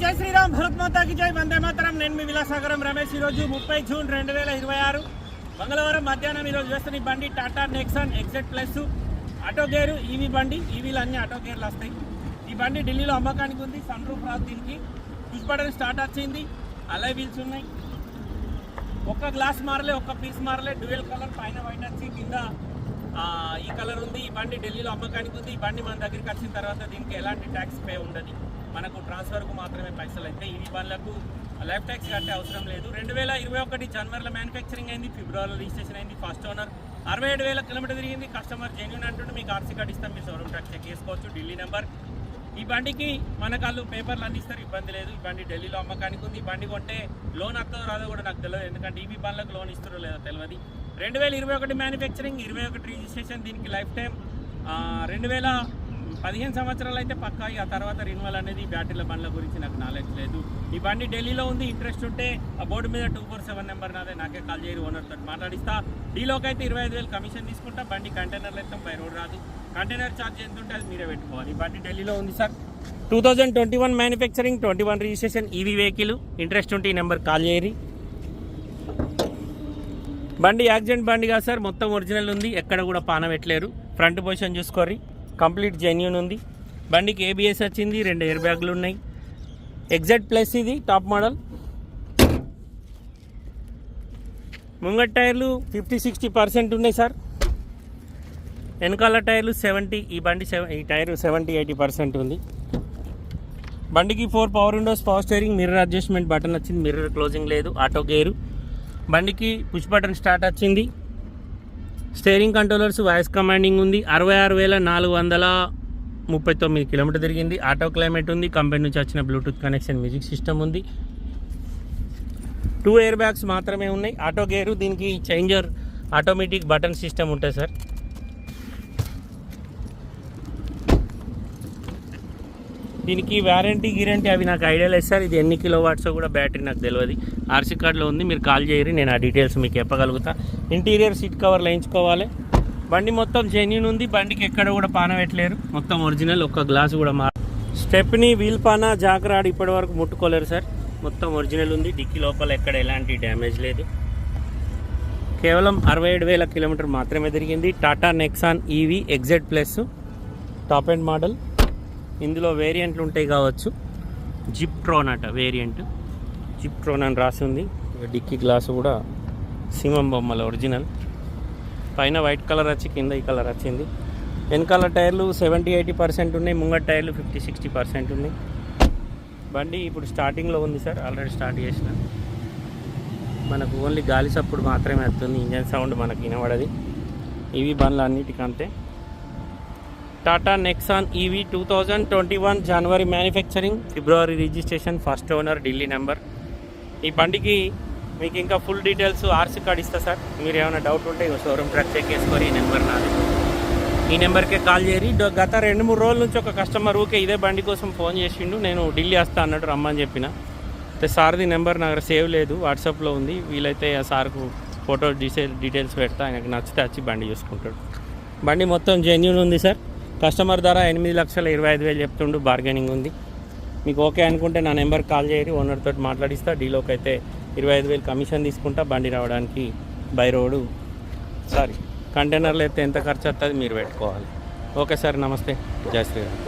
జై శ్రీరామ్, భరత్ మాతాకి జై, వందే మాతరం. నేను మీ విలాసాగరం రమేష్. ఈరోజు 30 జూన్ 2026 మంగళవారం మధ్యాహ్నం ఈరోజు వేస్తున్న బండి Tata Nexon exert plus auto gear EV బండి. ఈవీలు అన్నీ ఆటో గేర్లు వస్తాయి. ఈ బండి ఢిల్లీలో అమ్మకానికి ఉంది. సన్ రూఫ్ రాదు, దీనికి పుష్ బటన్ స్టార్ట్ వచ్చింది. అలై వీల్స్ ఉన్నాయి. ఒక్క గ్లాస్ మారలే, ఒక్క పీస్ మారలే. డ్యూయల్ కలర్, పైన వైట్ వచ్చి కింద ఈ కలర్ ఉంది. ఈ బండి ఢిల్లీలో అమ్మకానికి ఉంది. ఈ బండి మన దగ్గరికి వచ్చిన తర్వాత దీనికి ఎలాంటి ట్యాక్స్ పే ఉండదు. మనకు ట్రాన్స్ఫర్కు మాత్రమే పైసలు అయితే. ఈ బండ్లకు లైఫ్ ట్యాక్స్ కట్టే అవసరం లేదు. 2021 జనవరిలో మ్యానుఫ్యాక్చరింగ్ అయింది. ఫిబ్రవరిలో రిజిస్ట్రేషన్ అయింది. First owner. 67,000 కిలోమీటర్ తిరిగింది. కస్టమర్ జెన్యూన్ అంటుంటే మీకు ఆర్సీ కార్డు ఇస్తాం, మీరు షోరూమ్ ట్యాక్స్ చెక్ చేసుకోవచ్చు. ఢిల్లీ నెంబర్. ఈ బండికి మనకు వాళ్ళు పేపర్లు అందిస్తారు, ఇబ్బంది లేదు. ఈ బండి ఢిల్లీలో అమ్మకానికి ఉంది. ఈ బండి కొంటే లోన్ వస్తుందో రాదో కూడా నాకు తెలియదు, ఎందుకంటే ఈవీ బండ్లకు లోన్ ఇస్తారో లేదో తెలియదు. 2021 మ్యానుఫ్యాక్చరింగ్, 21 రిజిస్ట్రేషన్. దీనికి లైఫ్ టైం 2015 సంవత్సరాలు అయితే పక్కా. ఆ తర్వాత రిన్యువల్ అనేది బ్యాటరీల బండ్ల గురించి నాకు నాలెడ్జ్ లేదు. ఈ బండి ఢిల్లీలో ఉంది. ఇంట్రెస్ట్ ఉంటే ఆ బోర్డు మీద 247 నెంబర్ నాదే, నాకే కాల్ చేయరు, ఓనర్తో మాట్లాడిస్తా. డీలోకి అయితే 25,000 కమిషన్ తీసుకుంటా. బండి కంటైనర్లు అయితే బై రోడ్ రాదు. కంటైనర్ ఛార్జ్ ఎంత ఉంటే అది మీరే పెట్టుకోవాలి. ఈ బండి ఢిల్లీలో ఉంది sir. 2021 manufacturing, 21 registration, EV vehicle. Interest ఉంటే ఈ నెంబర్ కాల్ చేయరి. బండి యాక్సిడెంట్ బండి కాదు సార్, మొత్తం ఒరిజినల్ ఉంది. ఎక్కడ కూడా పాన పెట్టలేరు. ఫ్రంట్ పొజిషన్ చూసుకోర్రి, కంప్లీట్ జెన్యూన్ ఉంది. బండికి ఏబిఎస్ వచ్చింది. 2 ఎయిర్ బ్యాగులు ఉన్నాయి. ఎగ్జెట్ ప్లస్ ఇది టాప్ మోడల్. ముంగట్ టైర్లు 50-60% ఉన్నాయి సార్. వెనకాల టైర్లు 70. ఈ టైర్ 70-80% ఉంది. బండికి 4 power Windows, power steering, mirror adjustment button వచ్చింది. మిర్రర్ క్లోజింగ్ లేదు. Auto gear. బండికి పుష్ బటన్ స్టార్ట్ వచ్చింది. స్టీరింగ్ కంట్రోలర్స్, వాయిస్ కమాండింగ్ ఉంది. 66,439 కిలోమీటర్ తిరిగింది. ఆటో క్లైమేట్ ఉంది. కంపెనీ నుంచి వచ్చిన బ్లూటూత్ కనెక్షన్ మ్యూజిక్ సిస్టమ్ ఉంది. 2 ఎయిర్ బ్యాగ్స్ మాత్రమే ఉన్నాయి. Auto gear. దీనికి చేంజర్ ఆటోమేటిక్ బటన్ సిస్టమ్ ఉంటుంది సార్. దీనికి వారంటీ గిరంటీ అవి నాకు ఐడియా లేదు సార్. ఇది ఎన్ని కిలో వాట్స్ కూడా బ్యాటరీ నాకు తెలియదు. ఆర్సీ కార్డులో ఉంది, మీరు కాల్ చేయరు, నేను ఆ డీటెయిల్స్ మీకు చెప్పగలుగుతా. ఇంటీరియర్ సీట్ కవర్లు వేయించుకోవాలి. బండి మొత్తం జెన్యూన్ ఉంది. బండికి ఎక్కడ కూడా పాన పెట్టలేరు, మొత్తం ఒరిజినల్. ఒక్క గ్లాస్ కూడా స్టెప్ని, వీల్ పాన, జాకరాడ్ ఇప్పటి వరకు ముట్టుకోలేరు సార్. మొత్తం ఒరిజినల్ ఉంది. డిక్కీ లోపల ఎక్కడ ఎలాంటి డ్యామేజ్ లేదు. కేవలం 67,000 కిలోమీటర్ మాత్రమే తిరిగింది. Tata Nexon EV exert plus top end model. ఇందులో వేరియంట్లు ఉంటాయి కావచ్చు. జిప్ట్రోన్ అట వేరియంట్. జిప్ట్రోన్ అని రాసి ఉంది. డిక్కీ గ్లాసు కూడా సింహం బొమ్మల ఒరిజినల్. పైన వైట్ కలర్ వచ్చి కింద ఈ కలర్ వచ్చింది. వెనకాల టైర్లు 70-80% ఉన్నాయి. ముంగట టైర్లు 50-60% ఉన్నాయి. బండి ఇప్పుడు స్టార్టింగ్లో ఉంది సార్. ఆల్రెడీ స్టార్ట్ చేసిన. మనకు ఓన్లీ గాలి సప్పుడు మాత్రమే వస్తుంది. ఇంజన్ సౌండ్ మనకి వినబడది. ఇవి బండ్లు అన్నిటికంతే. టాటా నెక్సాన్ ఈవీ 2021 జనవరి మ్యానుఫ్యాక్చరింగ్, ఫిబ్రవరి registration, first owner, Delhi number. ఈ బండికి మీకు ఇంకా ఫుల్ డీటెయిల్స్ ఆర్సీ కార్డ్ ఇస్తా సార్. మీరు ఏమైనా డౌట్ ఉంటే షోరూమ్ ట్రాక్ చెక్ చేసుకొని ఈ నెంబర్ నాది. ఈ నెంబర్కే కాల్ చేయరి. గత 2-3 రోజుల నుంచి ఒక కస్టమర్ ఊకే ఇదే బండి కోసం ఫోన్ చేసిండు. నేను ఢిల్లీ వస్తా అన్నట్టు రమ్మని చెప్పిన. అయితే సార్ది నెంబర్ నాకు సేవ్ లేదు, వాట్సాప్లో ఉంది. వీలైతే ఆ సార్కు ఫోటో డీటెయిల్స్ పెడతా. ఆయనకు నచ్చితే వచ్చి బండి చూసుకుంటాడు. బండి మొత్తం జెన్యూన్ ఉంది సార్. కస్టమర్ ధర 8,25,000 చెప్తుండు. బార్గెనింగ్ ఉంది. మీకు ఓకే అనుకుంటే నా నెంబర్ కాల్ చేయరి, ఓనర్తో మాట్లాడిస్తా. డీలోకి అయితే 25,000 కమిషన్ తీసుకుంటా. బండి రావడానికి బై రోడ్డు కంటైనర్లు అయితే ఎంత ఖర్చు వస్తుంది మీరు పెట్టుకోవాలి. ఓకే సార్, నమస్తే, జై శ్రీరామ్.